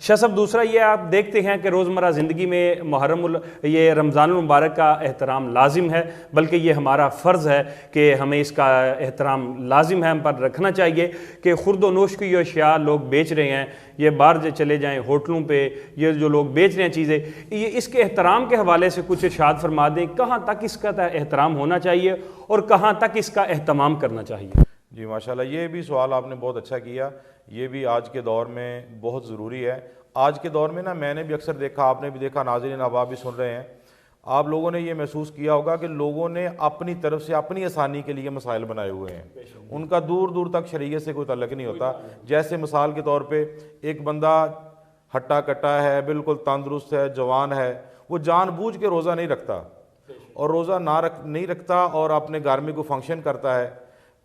شاہ صاحب دوسرا یہ آپ دیکھتے ہیں کہ روزمرہ زندگی میں یہ رمضان المبارک کا احترام لازم ہے، بلکہ یہ ہمارا فرض ہے کہ ہمیں اس کا احترام لازم ہے، ہم پر رکھنا چاہیے کہ خورد و نوش کی یہ اشیاء لوگ بیچ رہے ہیں، یہ باہر چلے جائیں ہوٹلوں پہ، یہ جو لوگ بیچ رہے ہیں چیزیں، یہ اس کے احترام کے حوالے سے کچھ ارشاد فرما دیں، کہاں تک اس کا احترام ہونا چاہیے اور کہاں تک اس کا اہتمام کرنا چاہیے؟ جی ماشاءاللہ، یہ بھی سوال آپ نے بہت اچھا کیا، یہ بھی آج کے دور میں بہت ضروری ہے۔ آج کے دور میں میں نے بھی اکثر دیکھا، آپ نے بھی دیکھا، ناظرین اب آپ بھی سن رہے ہیں، آپ لوگوں نے یہ محسوس کیا ہوگا کہ لوگوں نے اپنی طرف سے اپنی آسانی کے لیے مسائل بنائے ہوئے ہیں، ان کا دور دور تک شریعت سے کوئی تعلق نہیں ہوتا۔ جیسے مثال کے طور پہ ایک بندہ ہٹا کٹا ہے، بالکل تندرست ہے، جوان ہے، وہ جان بوجھ کے روزہ نہیں رکھتا، اور روزہ نہیں رکھتا اور اپنے گھر میں کوئی فنکشن کرتا ہے،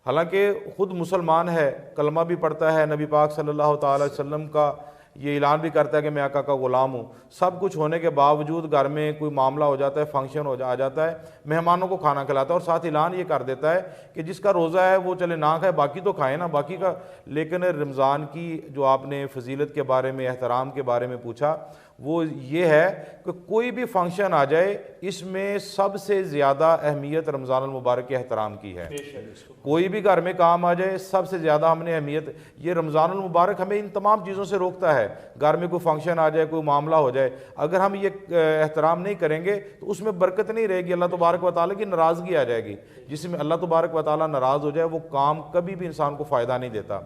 حالانکہ خود مسلمان ہے، کلمہ بھی پڑھتا ہے، نبی پاک صلی اللہ تعالی وسلم کا یہ اعلان بھی کرتا ہے کہ میں آقا کا غلام ہوں، سب کچھ ہونے کے باوجود گھر میں کوئی معاملہ ہو جاتا ہے، فنکشن آ جاتا ہے، مہمانوں کو کھانا کھلاتا ہے، اور ساتھ اعلان یہ کر دیتا ہے کہ جس کا روزہ ہے وہ چلے نہ کھائے، باقی تو کھائے نا، باقی کا۔ لیکن رمضان کی جو آپ نے فضیلت کے بارے میں، احترام کے بارے میں پوچھا، وہ یہ ہے کہ کوئی بھی فنکشن آ جائے، اس میں سب سے زیادہ اہمیت رمضان المبارک کے احترام کی ہے۔ کوئی بھی گھر میں کام آ جائے، سب سے زیادہ ہم نے اہمیت، یہ رمضان المبارک ہمیں ان تمام چیزوں سے روکتا ہے۔ گھر میں کوئی فنکشن آ جائے، کوئی معاملہ ہو جائے، اگر ہم یہ احترام نہیں کریں گے تو اس میں برکت نہیں رہے گی، اللہ تبارک و تعالیٰ کی ناراضگی آ جائے گی۔ جس میں اللہ تبارک و تعالیٰ ناراض ہو جائے، وہ کام کبھی بھی انسان کو فائدہ نہیں دیتا،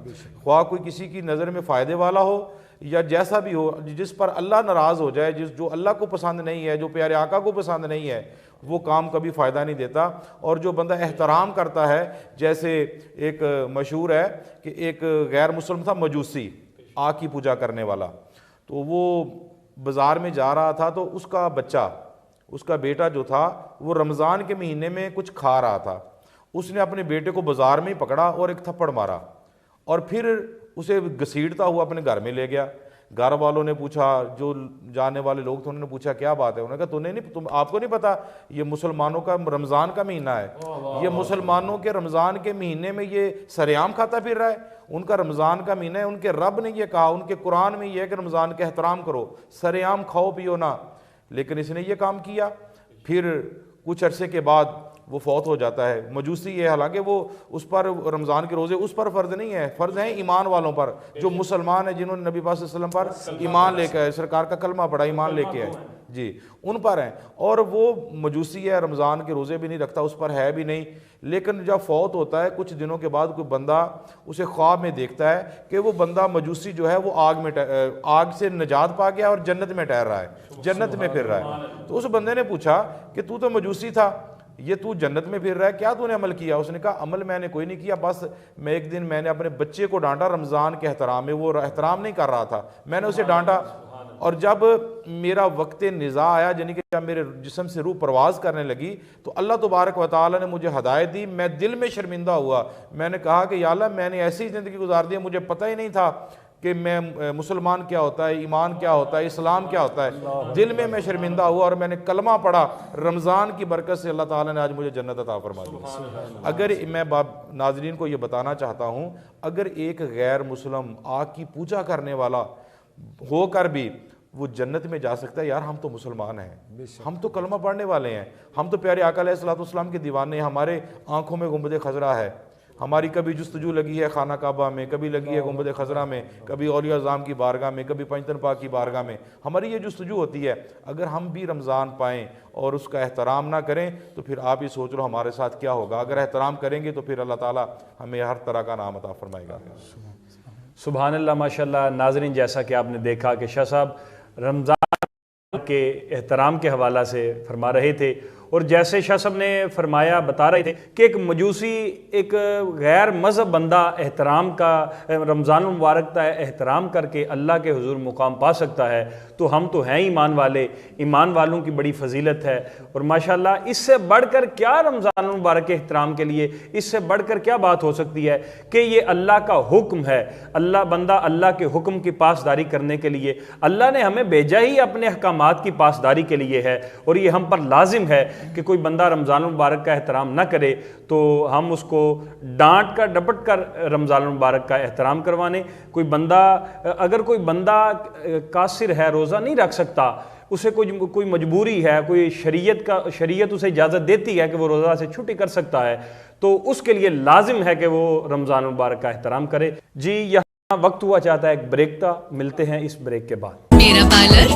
خواہ کوئی کسی کی نظر میں فائدے والا ہو یا جیسا بھی ہو، جس پر اللہ ناراض ہو جائے، جو اللہ کو پسند نہیں ہے، جو پیارے آقا کو پسند نہیں ہے، وہ کام کبھی فائدہ نہیں دیتا۔ اور جو بندہ احترام کرتا ہے، جیسے ایک مشہور ہے کہ ایک غیر مسلم تھا، مجوسی، آگ کی پوجا کرنے والا، تو وہ بازار میں جا رہا تھا، تو اس کا بچہ، اس کا بیٹا جو تھا، وہ رمضان کے مہینے میں کچھ کھا رہا تھا، اس نے اپنے بیٹے کو بازار میں ہی پکڑا اور ایک تھپڑ مارا، اور پھر اسے گھسیٹتا ہوا اپنے گھر میں لے گیا۔ گھر والوں نے پوچھا، جو جانے والے لوگ تھے انہوں نے پوچھا کیا بات ہے، انہوں نے کہا آپ کو نہیں پتا یہ مسلمانوں کا رمضان کا مہینہ ہے، یہ مسلمانوں کے رمضان کے مہینے میں یہ سریعام کھاتا پھر رہا ہے، ان کا رمضان کا مہینہ ہے، ان کے رب نے یہ کہا، ان کے قرآن میں یہ ہے کہ رمضان کا احترام کرو، سریعام کھاؤ پیو نہ، لیکن اس نے یہ کام کیا۔ پھر کچھ عرصے کے بعد وہ فوت ہو جاتا ہے، مجوسی ہے، حالانکہ وہ اس پر رمضان کے روزے اس پر فرض نہیں ہے، فرض ہیں ایمان والوں پر، جو مسلمان ہیں، جنہوں نے نبی پاک صلی اللہ علیہ وسلم پر ایمان لے کے آئے، سرکار کا کلمہ پڑھا، ایمان لے کے آئے، جی ان پر ہیں، اور وہ مجوسی ہے، رمضان کے روزے بھی نہیں رکھتا، اس پر ہے بھی نہیں۔ لیکن جب فوت ہوتا ہے کچھ دنوں کے بعد، کوئی بندہ اسے خواب میں دیکھتا ہے کہ وہ بندہ مجوسی جو ہے وہ آگ سے نجات پا گیا اور جنت میں ٹہر رہا ہے، جنت میں پھر رہا ہے۔ تو اس بندے نے پوچھا کہ تو مجوسی تھا، یہ تو جنت میں پھر رہا ہے، کیا تو نے عمل کیا؟ اس نے کہا عمل میں نے کوئی نہیں کیا، بس ایک دن میں نے اپنے بچے کو ڈانٹا رمضان کے احترام میں، وہ احترام نہیں کر رہا تھا، میں نے اسے ڈانٹا، اور جب میرا وقت نزاع آیا، یعنی کہ جب میرے جسم سے روح پرواز کرنے لگی، تو اللہ تبارک و تعالیٰ نے مجھے ہدایت دی، میں دل میں شرمندہ ہوا، میں نے کہا کہ یا اللہ میں نے ایسی زندگی گزار دی، مجھے پتہ ہی نہیں تھا کہ میں مسلمان کیا ہوتا ہے، ایمان کیا ہوتا ہے، اسلام کیا ہوتا ہے، دل میں شرمندہ ہوا اور میں نے کلمہ پڑھا، رمضان کی برکت سے اللہ تعالیٰ نے آج مجھے جنت عطا فرما دی۔ اگر میں ناظرین کو یہ بتانا چاہتا ہوں، اگر ایک غیر مسلم آگ کی پوجا کرنے والا ہو کر بھی وہ جنت میں جا سکتا ہے، یار ہم تو مسلمان ہیں، ہم تو کلمہ پڑھنے والے ہیں، ہم تو پیارے آقا علیہ الصلوۃ والسلام کے دیوانے ہیں، ہمارے آنکھوں میں گنبد خضرا ہے، ہماری کبھی جستجو لگی ہے خانہ کعبہ میں، کبھی لگی ہے گنبد خضرا میں، کبھی اولیاء اعظام کی بارگاہ میں، کبھی پنجتن پاک کی بارگاہ میں، ہماری یہ جستجو ہوتی ہے۔ اگر ہم بھی رمضان پائیں اور اس کا احترام نہ کریں تو پھر آپ ہی سوچ لو ہمارے ساتھ کیا ہوگا۔ اگر احترام کریں گے تو پھر اللہ تعالیٰ ہمیں ہر طرح کا انعام عطا فرمائے گا۔ سبحان اللہ، ماشاءاللہ۔ ناظرین، جیسا کہ آپ نے دیکھا کہ شاہ صاحب رمضان کے احترام کے حوالہ سے فرما رہے تھے، اور جیسے شاہ صاحب نے فرمایا، بتا رہے تھے کہ ایک مجوسی، ایک غیر مذہب بندہ احترام کا، رمضان المبارک کا احترام کر کے اللہ کے حضور مقام پا سکتا ہے، تو ہم تو ہیں ایمان والے، ایمان والوں کی بڑی فضیلت ہے۔ اور ماشاءاللہ اس سے بڑھ کر کیا رمضان المبارک کے احترام کے لیے، اس سے بڑھ کر کیا بات ہو سکتی ہے کہ یہ اللہ کا حکم ہے، بندہ اللہ کے حکم کی پاسداری کرنے کے لیے، اللہ نے ہمیں بھیجا ہی اپنے احکامات کی پاسداری کے لیے ہے، اور یہ ہم پر لازم ہے کہ کوئی بندہ رمضان المبارک کا احترام نہ کرے تو ہم اس کو ڈانٹ کر ڈپٹ کر رمضان المبارک کا احترام کروانے. اگر کوئی بندہ قاصر ہے، روزہ نہیں رکھ سکتا، اسے کوئی مجبوری ہے، کوئی شریعت اسے اجازت دیتی ہے کہ وہ روزہ سے چھٹی کر سکتا ہے، تو اس کے لیے لازم ہے کہ وہ رمضان المبارک کا احترام کرے. جی یہاں وقت ہوا چاہتا ہے ایک بریک کا، ملتے ہیں اس بریک کے بعد. میرا پارلر